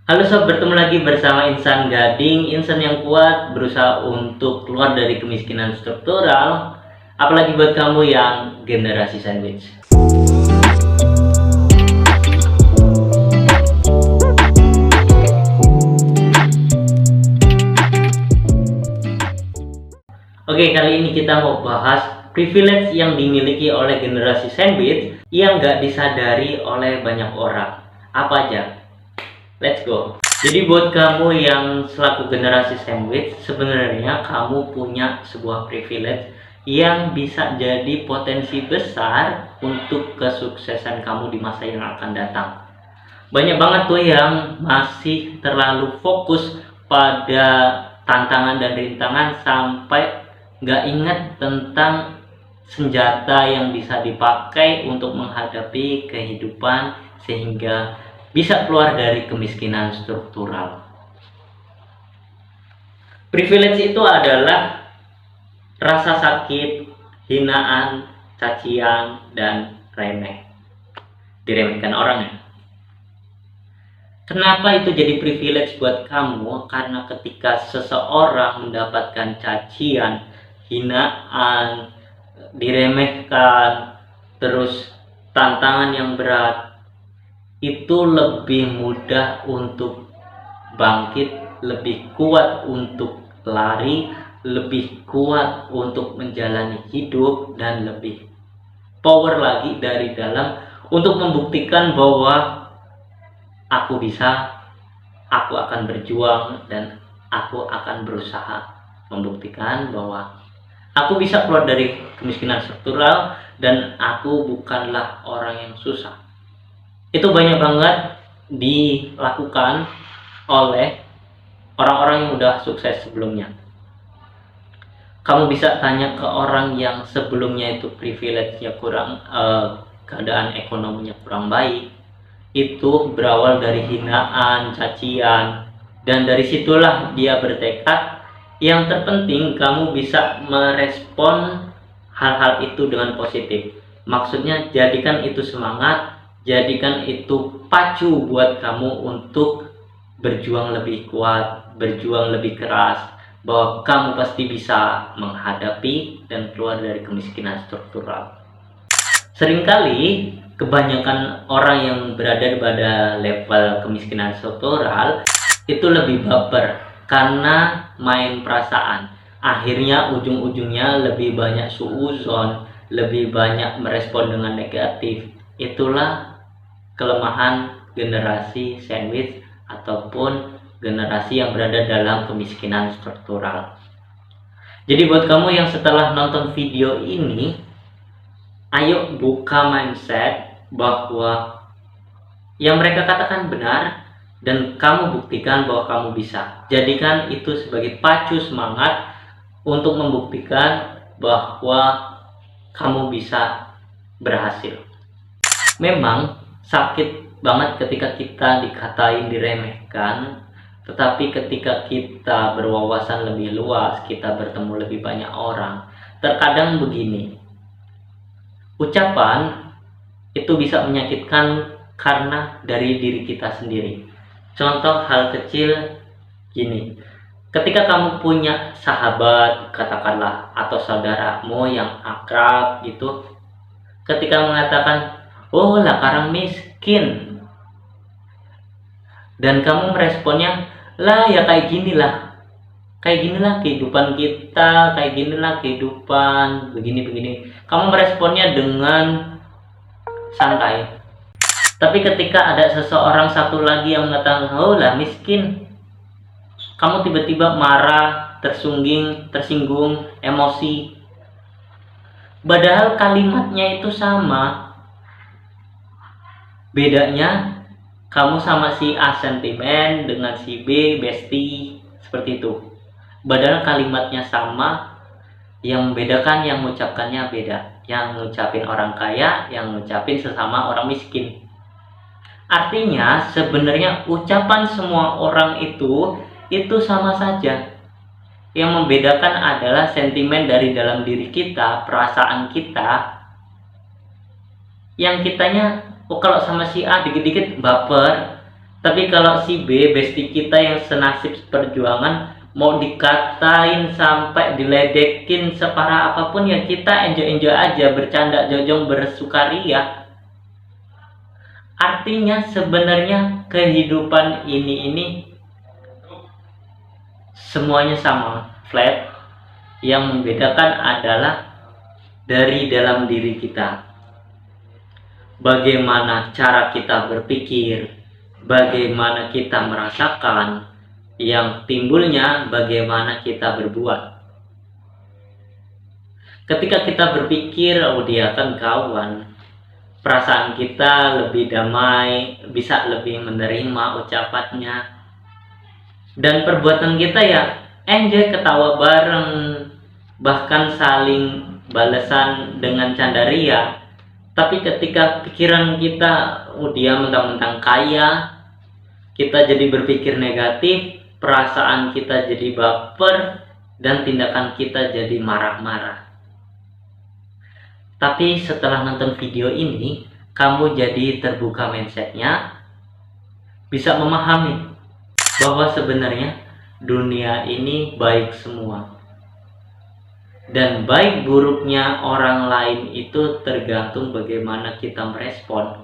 Halo sob, bertemu lagi bersama Insan Gading, insan yang kuat berusaha untuk keluar dari kemiskinan struktural, apalagi buat kamu yang generasi sandwich. Oke, kali ini kita mau bahas privilege yang dimiliki oleh generasi sandwich yang nggak disadari oleh banyak orang. Apa aja? Let's go. Jadi buat kamu yang selaku generasi sandwich, sebenarnya kamu punya sebuah privilege yang bisa jadi potensi besar untuk kesuksesan kamu di masa yang akan datang. Banyak banget tuh yang masih terlalu fokus pada tantangan dan rintangan sampai nggak ingat tentang senjata yang bisa dipakai untuk menghadapi kehidupan sehingga bisa keluar dari kemiskinan struktural. Privilege itu adalah rasa sakit, hinaan, cacian, dan remeh. Diremehkan orang ya. Kenapa itu jadi privilege buat kamu? Karena ketika seseorang mendapatkan cacian, hinaan, diremehkan, terus tantangan yang berat, itu lebih mudah untuk bangkit, lebih kuat untuk lari, lebih kuat untuk menjalani hidup, dan lebih power lagi dari dalam untuk membuktikan bahwa aku bisa, aku akan berjuang, dan aku akan berusaha membuktikan bahwa aku bisa keluar dari kemiskinan struktural dan aku bukanlah orang yang susah. Itu banyak banget dilakukan oleh orang-orang yang udah sukses sebelumnya. Kamu bisa tanya ke orang yang sebelumnya itu privilege-nya kurang, keadaan ekonominya kurang baik, itu berawal dari hinaan, cacian, dan dari situlah dia bertekad. Yang terpenting kamu bisa merespon hal-hal itu dengan positif. Maksudnya jadikan itu semangat, jadikan itu pacu buat kamu untuk berjuang lebih kuat, berjuang lebih keras, bahwa kamu pasti bisa menghadapi dan keluar dari kemiskinan struktural. Seringkali kebanyakan orang yang berada pada level kemiskinan struktural itu lebih baper karena main perasaan. Akhirnya ujung-ujungnya lebih banyak suuzon, lebih banyak merespon dengan negatif. Itulah kelemahan generasi sandwich ataupun generasi yang berada dalam kemiskinan struktural. Jadi buat kamu yang setelah nonton video ini, ayo buka mindset bahwa yang mereka katakan benar dan kamu buktikan bahwa kamu bisa. Jadikan itu sebagai pacu semangat untuk membuktikan bahwa kamu bisa berhasil. Memang sakit banget ketika kita dikatain, diremehkan, tetapi ketika kita berwawasan lebih luas, kita bertemu lebih banyak orang, terkadang begini, ucapan itu bisa menyakitkan karena dari diri kita sendiri. Contoh hal kecil gini, ketika kamu punya sahabat katakanlah atau saudaramu yang akrab gitu, ketika mengatakan, oh lah karang miskin, dan kamu meresponnya, lah ya kayak ginilah kehidupan kita, kayak ginilah kehidupan begini-begini. Kamu meresponnya dengan santai. Tapi ketika ada seseorang satu lagi yang mengatakan, oh lah miskin, kamu tiba-tiba marah, tersinggung, emosi. Padahal kalimatnya itu sama. Bedanya kamu sama si A sentimen, dengan si B bestie, seperti itu. Padahal kalimatnya sama, yang membedakan yang mengucapkannya beda. Yang ngucapin orang kaya, yang ngucapin sesama orang miskin. Artinya sebenarnya ucapan semua orang itu sama saja. Yang membedakan adalah sentimen dari dalam diri kita, perasaan kita. Yang kitanya, oh kalau sama si A dikit-dikit baper, Tapi kalau si B, bestie kita yang senasib perjuangan, mau dikatain sampai diledekin separah apapun, ya kita enjoy aja, bercanda jojong, bersukaria. Artinya sebenarnya kehidupan ini semuanya sama, flat. Yang membedakan adalah dari dalam diri kita. Bagaimana cara kita berpikir, bagaimana kita merasakan, yang timbulnya bagaimana kita berbuat. Ketika kita berpikir, oh dia kan kawan, perasaan kita lebih damai, bisa lebih menerima ucapannya, dan perbuatan kita ya enjoy, ketawa bareng, bahkan saling balasan dengan canda ria. Tapi ketika pikiran kita, oh dia mentang-mentang kaya, kita jadi berpikir negatif, perasaan kita jadi baper, dan tindakan kita jadi marah-marah. Tapi setelah nonton video ini, kamu jadi terbuka mindsetnya, bisa memahami bahwa sebenarnya dunia ini baik semua. Dan baik buruknya orang lain itu tergantung bagaimana kita merespon.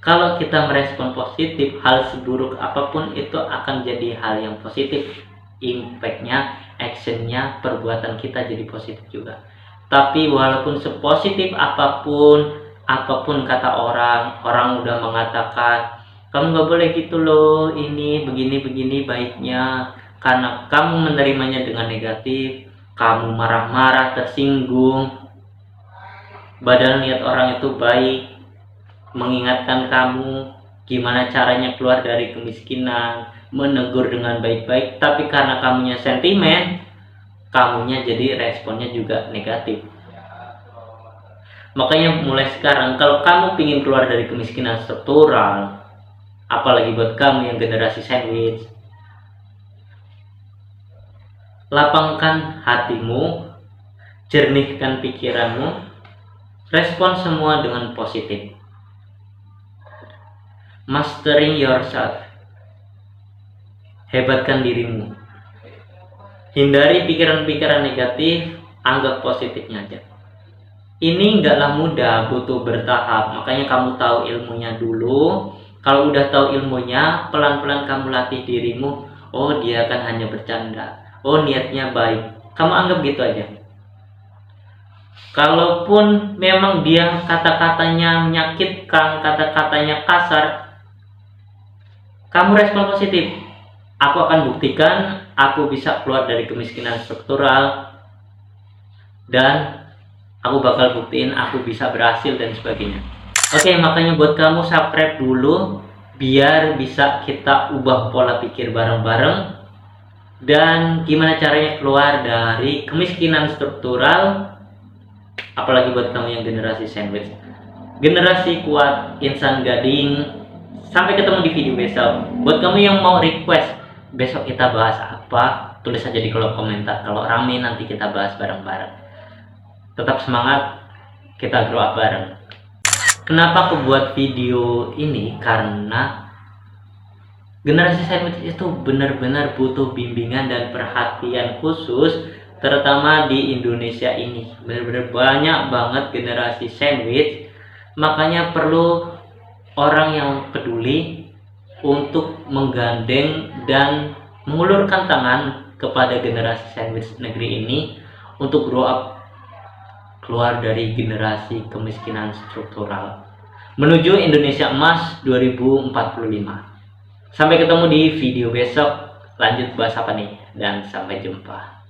Kalau kita merespon positif, hal seburuk apapun itu akan jadi hal yang positif. Impact-nya, action-nya, perbuatan kita jadi positif juga. Tapi walaupun sepositif apapun kata orang udah mengatakan, kamu gak boleh gitu loh, ini begini baiknya, karena kamu menerimanya dengan negatif, kamu marah-marah, tersinggung, padahal niat orang itu baik, mengingatkan kamu gimana caranya keluar dari kemiskinan, menegur dengan baik-baik, tapi karena kamunya sentimen, kamunya jadi responnya juga negatif. Makanya mulai sekarang, kalau kamu ingin keluar dari kemiskinan struktural, apalagi buat kamu yang generasi sandwich, lapangkan hatimu, jernihkan pikiranmu, respon semua dengan positif. Mastering yourself, hebatkan dirimu. Hindari pikiran-pikiran negatif, anggap positifnya aja. Ini enggaklah mudah, butuh bertahap. Makanya kamu tahu ilmunya dulu. Kalau udah tahu ilmunya, pelan-pelan kamu latih dirimu. Oh, dia kan hanya bercanda. Oh, niatnya baik. Kamu anggap gitu aja. Kalaupun memang dia kata-katanya menyakitkan, kata-katanya kasar, kamu respon positif. Aku akan buktikan aku bisa keluar dari kemiskinan struktural, dan aku bakal buktiin aku bisa berhasil, dan sebagainya. Oke, makanya buat kamu subscribe dulu biar bisa kita ubah pola pikir bareng-bareng. Dan gimana caranya keluar dari kemiskinan struktural, apalagi buat kamu yang generasi sandwich, generasi kuat, insan gading. Sampai ketemu di video besok. Buat kamu yang mau request besok kita bahas apa, tulis aja di kolom komentar. Kalau rame nanti kita bahas bareng-bareng. Tetap semangat, kita grow up bareng. Kenapa aku buat video ini? Karena generasi sandwich itu benar-benar butuh bimbingan dan perhatian khusus, terutama di Indonesia ini. Benar-benar banyak banget generasi sandwich, makanya perlu orang yang peduli untuk menggandeng dan mengulurkan tangan kepada generasi sandwich negeri ini untuk grow up, keluar dari generasi kemiskinan struktural menuju Indonesia Emas 2045. Sampai ketemu di video besok, lanjut bahas apa nih, dan sampai jumpa.